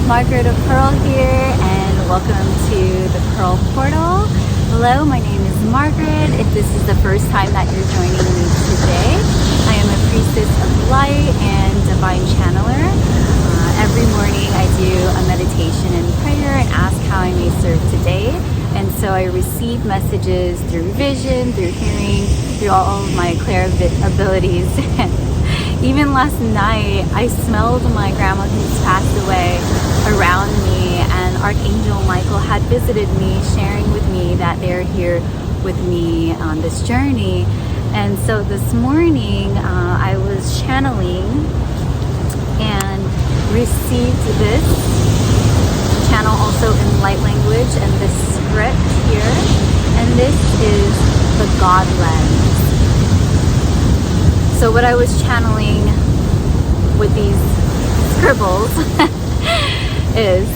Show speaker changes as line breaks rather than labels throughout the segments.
Margaret of Pearl here, and welcome to the Pearl Portal. Hello, my name is Margaret. If this is the first time that you're joining me today, I am a priestess of light and divine channeler. Every morning I do a meditation and prayer and ask how I may serve today. And so I receive messages through vision, through hearing, through all of my clairvoyant abilities. Even last night, I smelled my grandma who's passed away around me, and Archangel Michael had visited me, sharing with me that they're here with me on this journey. And so this morning, I was channeling and received this channel also in light language and this script here. And this is the God lens. So what I was channeling with these scribbles is,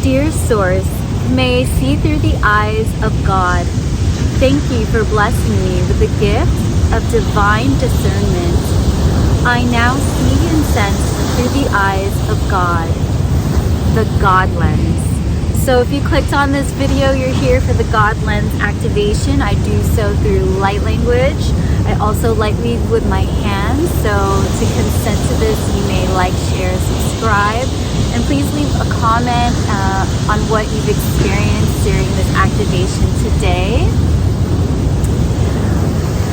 Dear Source, may I see through the eyes of God. Thank you for blessing me with the gift of divine discernment. I now see and sense through the eyes of God, the God lens. So if you clicked on this video, you're here for the God lens activation. I do so through light language. I also light weave with my hands, so to consent to this, you may like, share, subscribe, and please leave a comment on what you've experienced during this activation today.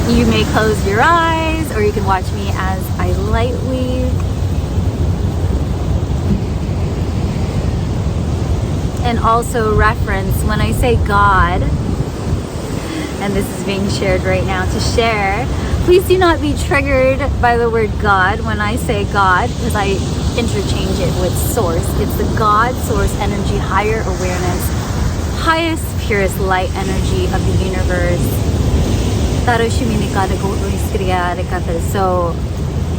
You may close your eyes, or you can watch me as I light weave. And also reference, when I say God, and this is being shared right now to share, please do not be triggered by the word God when I say God, because I interchange it with source. It's the God, source, energy, higher awareness, highest, purest light energy of the universe. So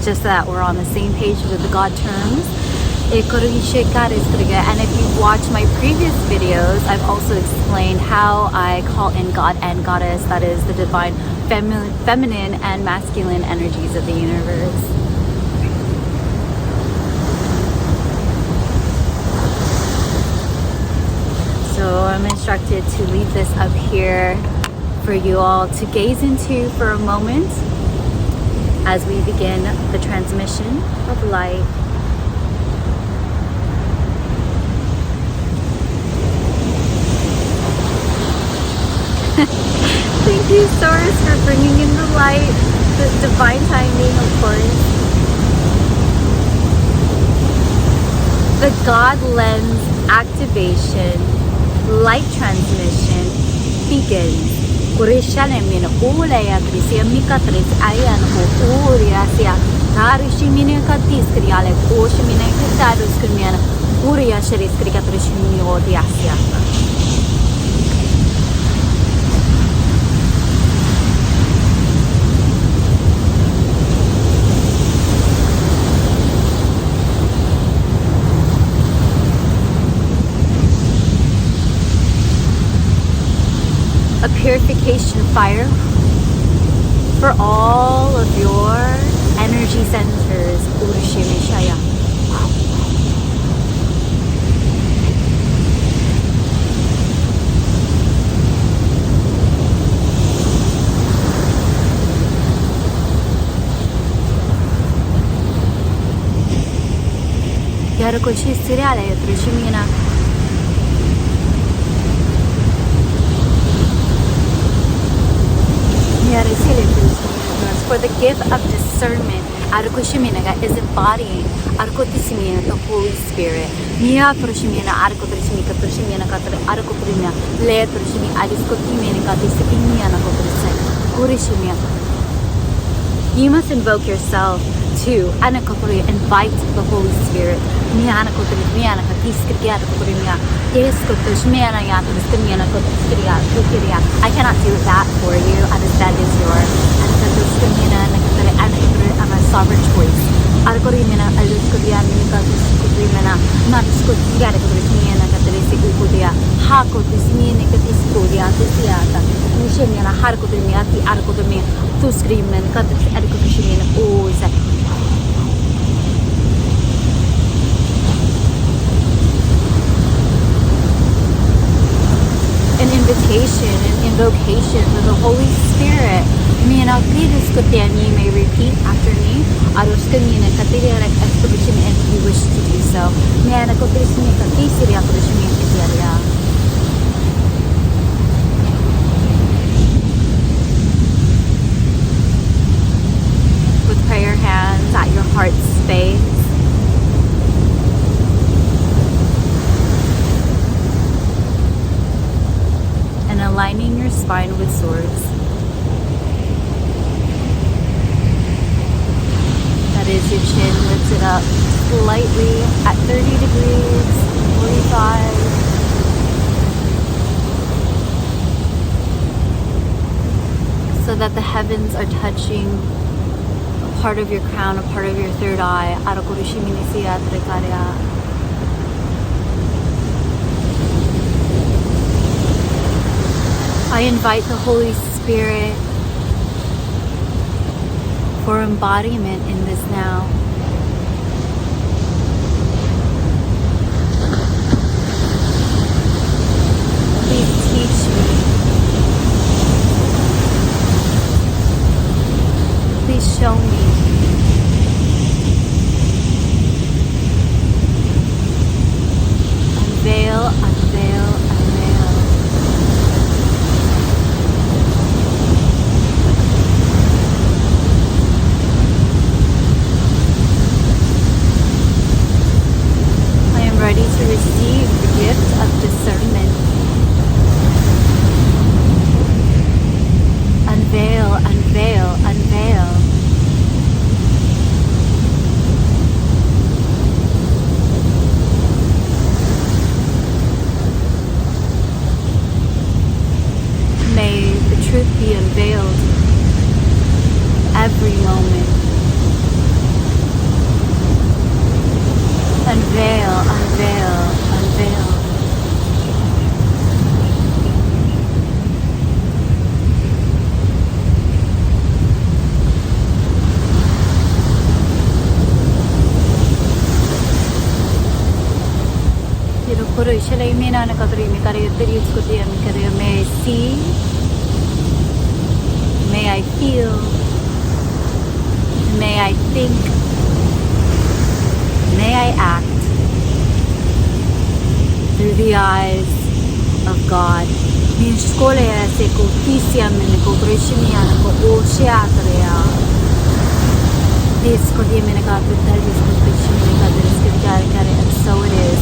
just that we're on the same page with the God terms. And if you've watched my previous videos, I've also explained how I call in God and Goddess, that is the divine feminine and masculine energies of the universe. So I'm instructed to leave this up here for you all to gaze into for a moment as we begin the transmission of light. Thank you, Source, for bringing in the light, the divine timing, of course. The God lens activation, light transmission begins. A purification fire for all of your energy centers. For the gift of discernment is embodying the Holy Spirit. You must invoke yourself to invite the Holy Spirit. I cannot do that for you, and that is yours. Sovereign choice. invitation and invocation with the Holy Spirit. You may repeat after me. If you wish to do so. With prayer hands at your heart space. And aligning your spine with swords. That is your chin lifted up slightly at 30 degrees, 45. So that the heavens are touching a part of your crown, a part of your third eye. I invite the Holy Spirit for embodiment in this now. Please teach me. Please show me. Unveil, unveil, unveil. I am ready to receive the gift of discernment. Unveil, unveil, unveil. May the truth be unveiled every moment. Unveil, unveil, unveil. May I see, may I feel, may I think, may I act through the eyes of God. And so it is.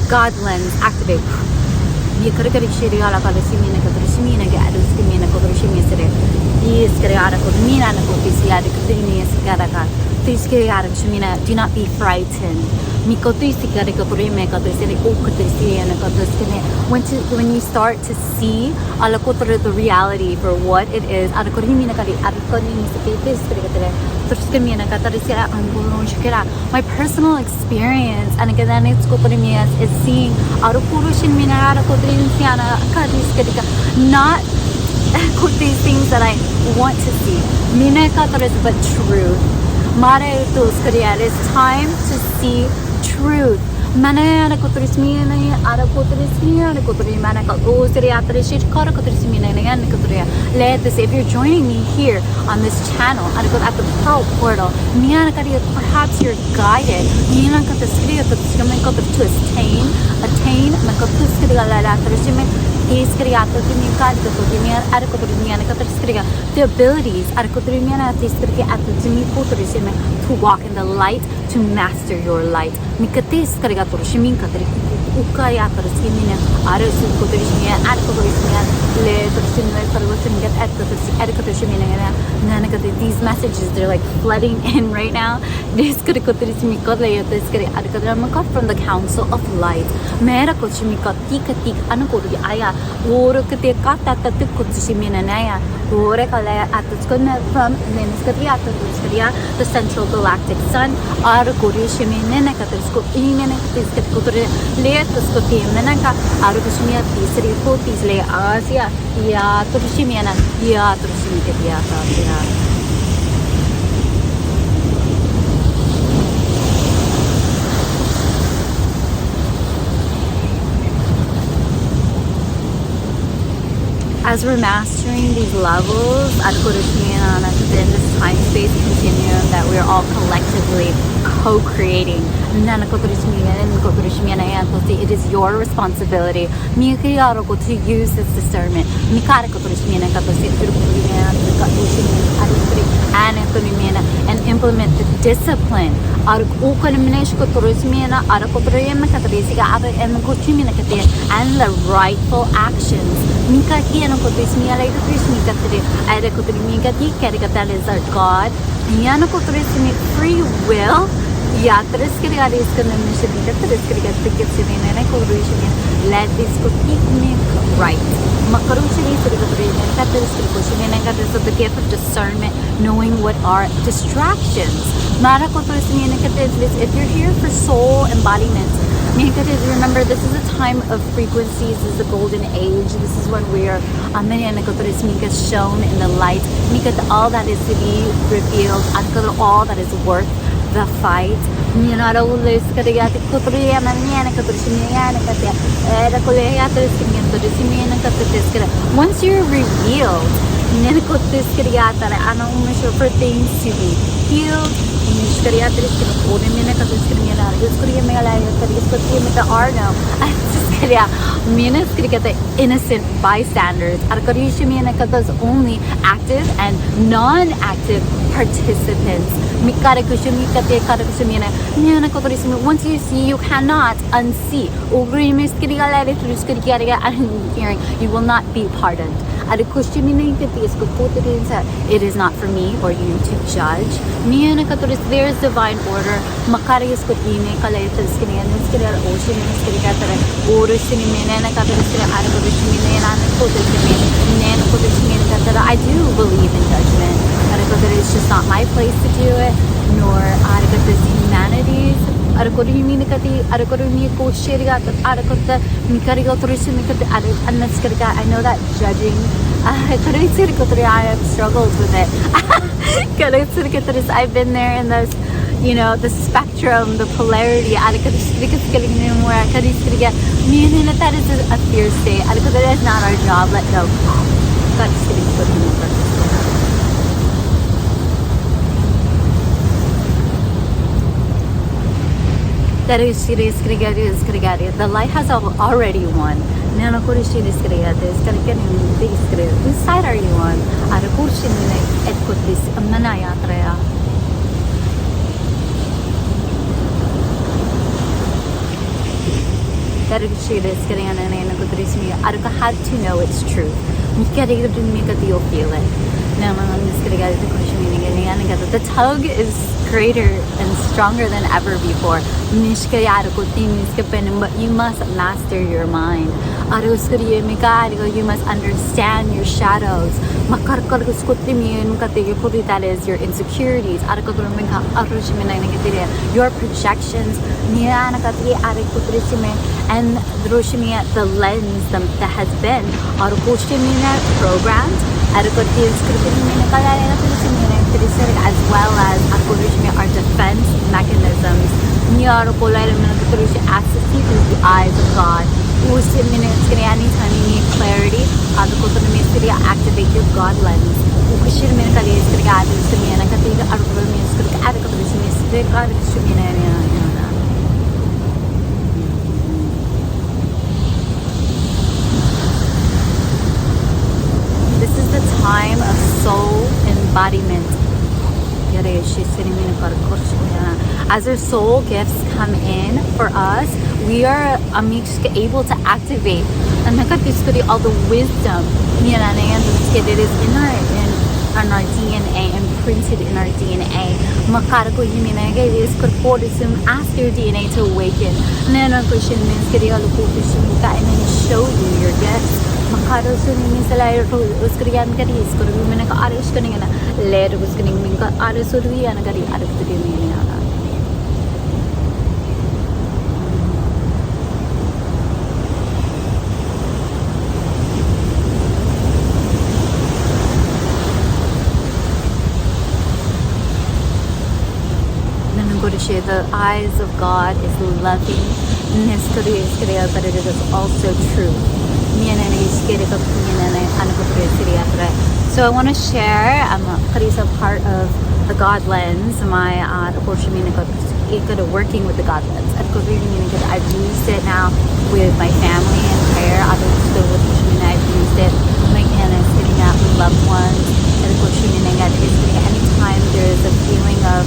God lens activate. Do not be frightened. When you start to see the reality for what it is, my personal experience is seeing not these things that I want to see, but truth. It's time to see truth. If you're joining me here on this channel at the Pearl Portal, perhaps you're guided to attain the abilities to walk in the light, to master your light. These messages, they're like flooding in right now. From the Council of Light. From the Central Galactic Sun. menaka arukushimia tisri ko tisle asia ya turushimiana ya turushimike dia ya. As we're mastering these levels, in this time-space continuum that we're all collectively co-creating, it is your responsibility to use this discernment and implement the discipline and the rightful actions. That is our God. Free will. Let this go keep me right. So the gift of discernment, knowing what are distractions. If you're here for soul embodiment, remember, this is a time of frequencies. This is the golden age. This is when we are shown in the light. All that is to be revealed, all that is worth the fight. Once you're revealed, for things to be healed, innocent bystanders, only active and non-active participants. Once you see, you cannot unsee. You will not be pardoned. It is not for me or you to judge. There is divine order. I do believe in judgment. It's just not my place to do it, nor this humanities. I know that judging, I have struggled with it. I've been there in this, the spectrum, the polarity. That is a fear state. That is not our job. Let go. That's getting put over. The light has already won. Whose side are you on? Had to know it's true. You'll feel it. The tug is greater and stronger than ever before. But you must master your mind. You must understand your shadows. That is your insecurities, your projections, and the lens that has been programmed, as well as our defense mechanisms. Ask to see through the eyes of God. Anytime you need clarity, activate your God lens. This is the time of soul embodiment. As our soul gifts come in for us, we are able to activate all the wisdom. It is in our DNA, imprinted in our DNA. Ask your DNA to awaken. And then show you your gifts. The eyes of God is loving, but it is also true. So I want to share a part of the God lens, my working with the God lens. I've used it now with my family and prayer. I've used it sitting out with loved ones. Anytime there is a feeling of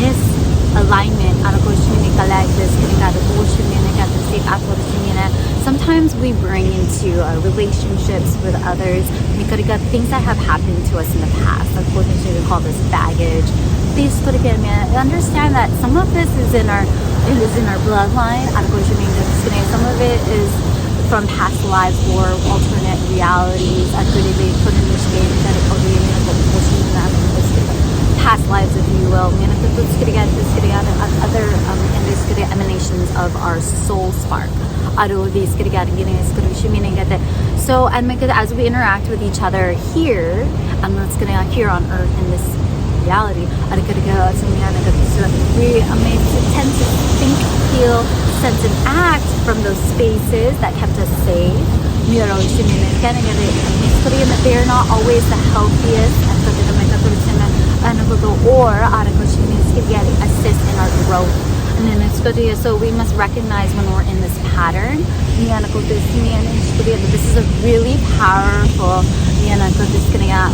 misalignment, sometimes we bring into relationships with others things that have happened to us in the past. We call this baggage. Understand that some of this is in our bloodline. Some of it is from past lives or alternate realities. Past lives, if you will. Other emanations of our soul spark. So, as we interact with each other here, here on earth in this reality, we tend to think, feel, sense, and act from those spaces that kept us safe. They're not always the healthiest, or assist in our growth. And then so we must recognize when we're in this pattern. This is a really powerful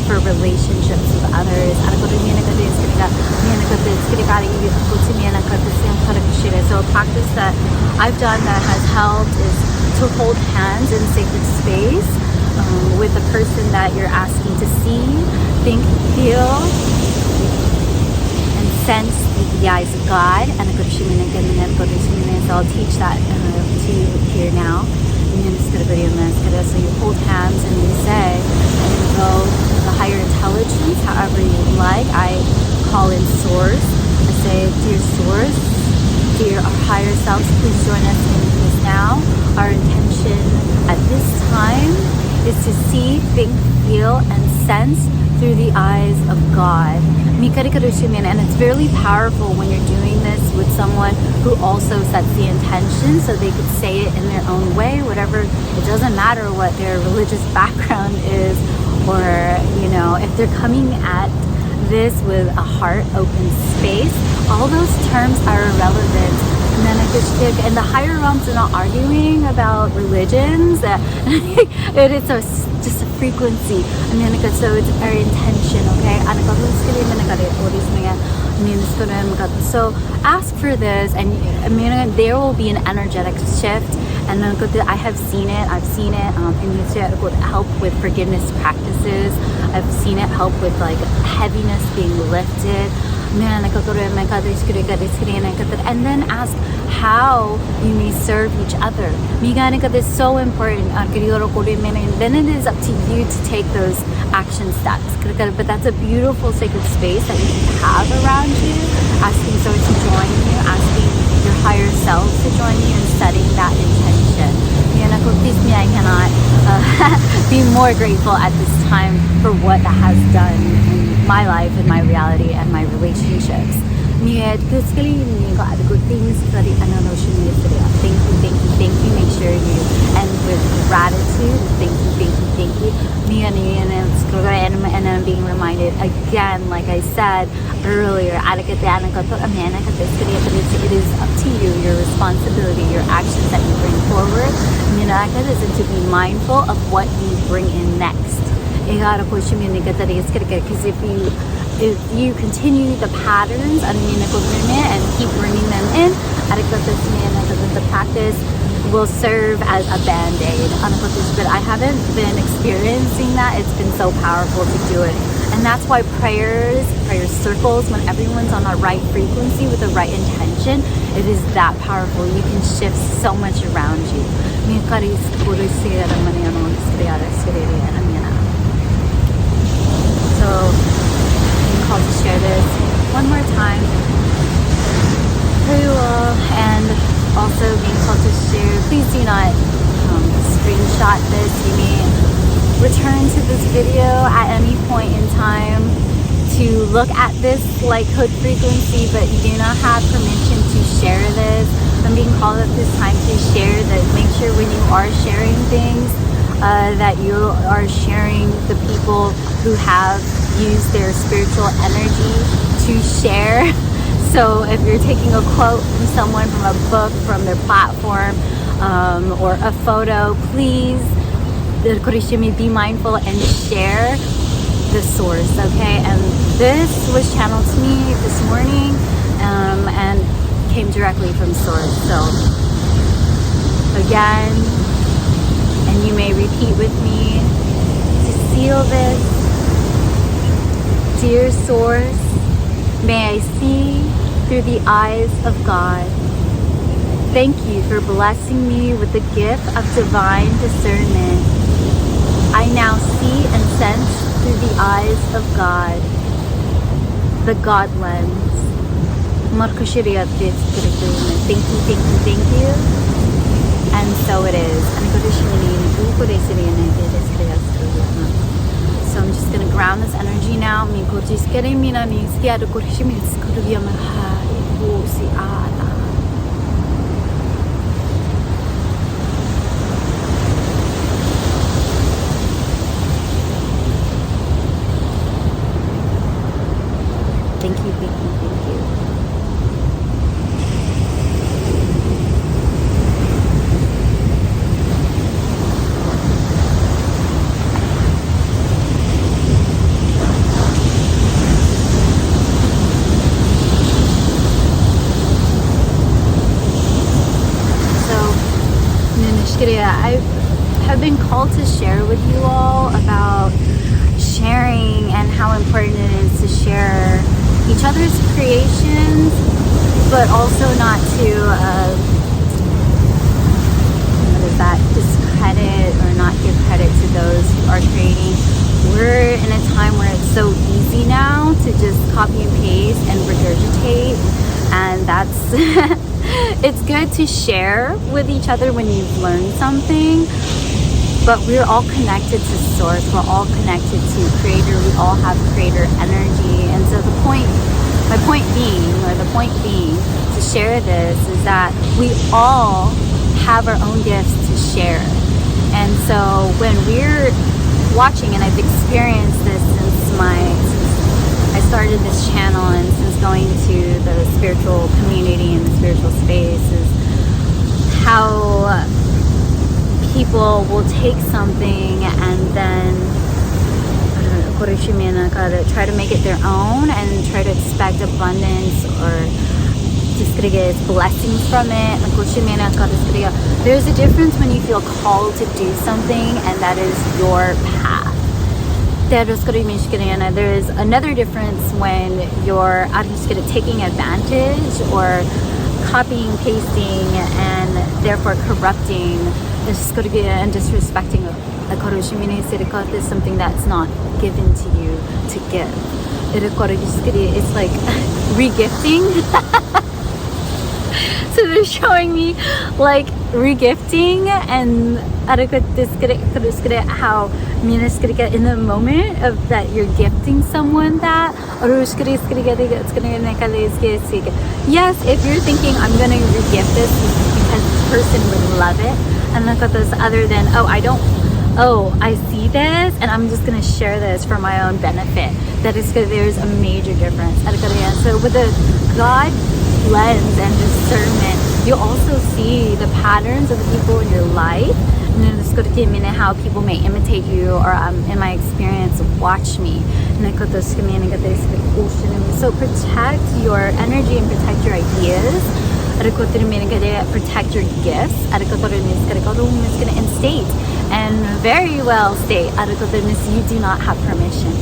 for relationships with others. So a practice that I've done that has helped is to hold hands in sacred space with the person that you're asking to see, think, feel, and sense the eyes of God. And so I'll teach that to you here now. So you hold hands and you say, and you go to the higher intelligence, however you like. I call in source. I say, dear source, dear our higher selves, please join us in this now. Our intention at this time is to see, think, feel, and sense through the eyes of God. And it's really powerful when you're doing this with someone who also sets the intention, so they could say it in their own way, whatever. It doesn't matter what their religious background is, or if they're coming at this with a heart open space. All those terms are irrelevant. And the higher realms are not arguing about religions. It's just a frequency. So it's our intention, okay? So ask for this, and there will be an energetic shift. And I have seen it. I've seen it and help with forgiveness practices. I've seen it help with heaviness being lifted. And then ask how you may serve each other. It's so important. Then it is up to you to take those action steps. But that's a beautiful sacred space that you can have around you. Asking someone to join you, asking your higher self to join you, and setting that intention. I cannot be more grateful at this time for what that has done in my life, in my reality, and my relationships. Thank you. Make sure you end with gratitude. Thank you. And I'm being reminded again, like I said earlier, it is up to you, your responsibility, your actions that you bring forward. And to be mindful of what you bring in next. Because if you continue the patterns and keep bringing them in, the practice will serve as a band-aid. But I haven't been experiencing that. It's been so powerful to do it. And that's why prayer circles, when everyone's on the right frequency with the right intention, it is that powerful. You can shift so much around you. So I'm called to share this one more time. Retrieval, and also being called to share. Please do not screenshot this. You may return to this video at any point in time to look at this like hood frequency, but you do not have permission to share this. I'm being called at this time to share that. Make sure when you are sharing things that you are sharing the people who have used their spiritual energy to share. So if you're taking a quote from someone, from a book, from their platform, or a photo, please be mindful and share the source, okay? And this was channeled to me this morning, and came directly from source. So again, and you may repeat with me to seal this. Dear source, may I see through the eyes of God. Thank you for blessing me with the gift of divine discernment. I now see and sense through the eyes of God, the God lens. Thank you, thank you, thank you. And so it is. So I'm just going to ground this energy now. Thank you, thank you, thank you. I have been called to share with you all about sharing and how important it is to share each other's creations, but also not to discredit or not give credit to those who are creating. We're in a time where it's so easy now to just copy and paste and regurgitate, and that's it's good to share with each other when you've learned something, but we're all connected to source. We're all connected to creator. We all have creator energy. And so the point being to share this is that we all have our own gifts to share. And so when we're watching, and I've experienced this since I started this channel and since going to the spiritual community and the spiritual space, is how people will take something and then try to make it their own and try to expect abundance or just gonna get blessings from it. There's a difference when you feel called to do something and that is your path. There is another difference when you're taking advantage or copying, pasting, and therefore corrupting and disrespecting is something that's not given to you to give. It's like regifting. So they're showing me like regifting and how in the moment of that you're gifting someone that. Yes, if you're thinking I'm going to regift this because the person would love it, and look at this other than I see this and I'm just going to share this for my own benefit. That is because there's a major difference. So with the God lens and discernment, you also see the patterns of the people in your life, and how people may imitate you, or in my experience, watch me. So protect your energy and protect your ideas. Protect your gifts. And state, and very well state, you do not have permission.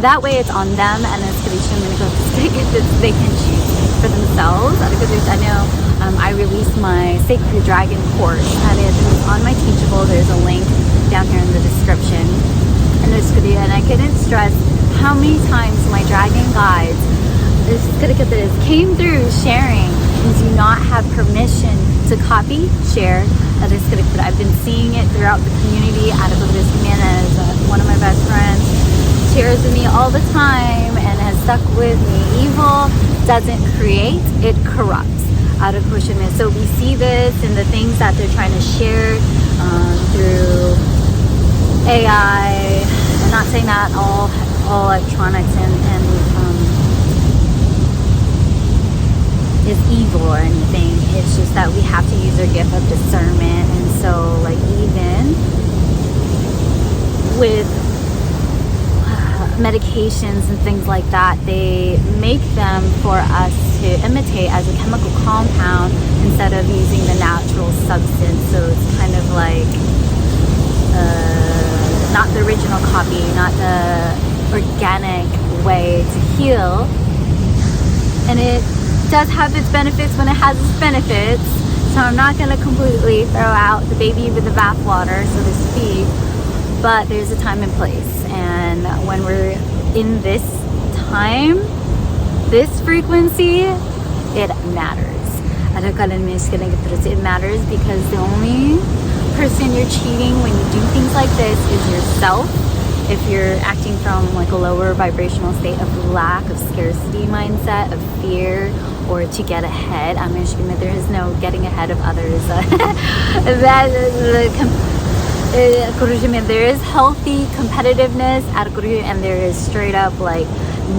That way it's on them, and they can choose for themselves. I know I released my Sacred Dragon course, and it's on my Teachable. There's a link down here in the description. And I couldn't stress how many times my dragon guides came through sharing and do not have permission to copy, share. I've been seeing it throughout the community. One of my best friends shares with me all the time and has stuck with me. Evil doesn't create, it corrupts. So we see this in the things that they're trying to share through AI. I'm not saying that all electronics and is evil or anything. It's just that we have to use our gift of discernment. And so, like, even with medications and things like that, they make them for us to imitate as a chemical compound instead of using the natural substance. So it's kind of like not the original copy, not the organic way to heal. And it does have its benefits when it has its benefits. So I'm not going to completely throw out the baby with the bathwater, so to speak. But there's a time and place. And when we're in this time, this frequency, it matters. It matters because the only person you're cheating when you do things like this is yourself. If you're acting from like a lower vibrational state of lack, of scarcity mindset, of fear, or to get ahead, there is no getting ahead of others. There is healthy competitiveness, and there is straight up like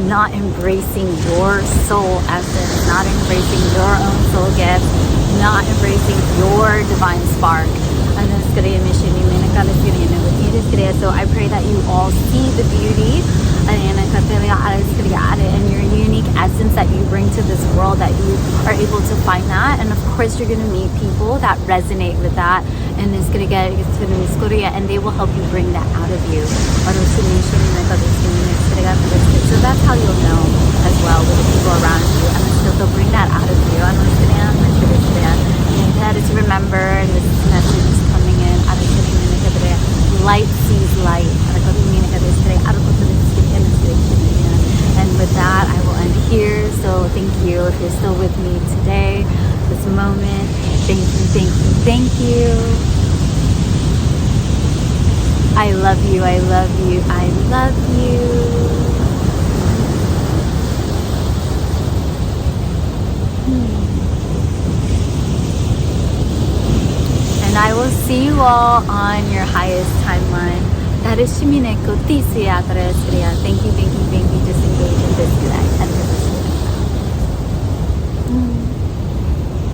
not embracing your soul essence, not embracing your own soul gift, not embracing your divine spark. So I pray that you all see the beauty and your unique essence that you bring to this world, that you are able to find that. And of course you're going to meet people that resonate with that, and it's going to get to the Lemuria, and they will help you bring that out of you. So that's how you'll know as well with the people around you, and they'll bring that out of you. That is, remember, and this message is coming in. Light sees light. And with that, I will end here. So thank you if you're still with me today, this moment. Thank you, thank you, thank you. I love you, I love you, I love you. And I will see you all on your highest timeline. Thank you, thank you, thank you. Disengage in this life.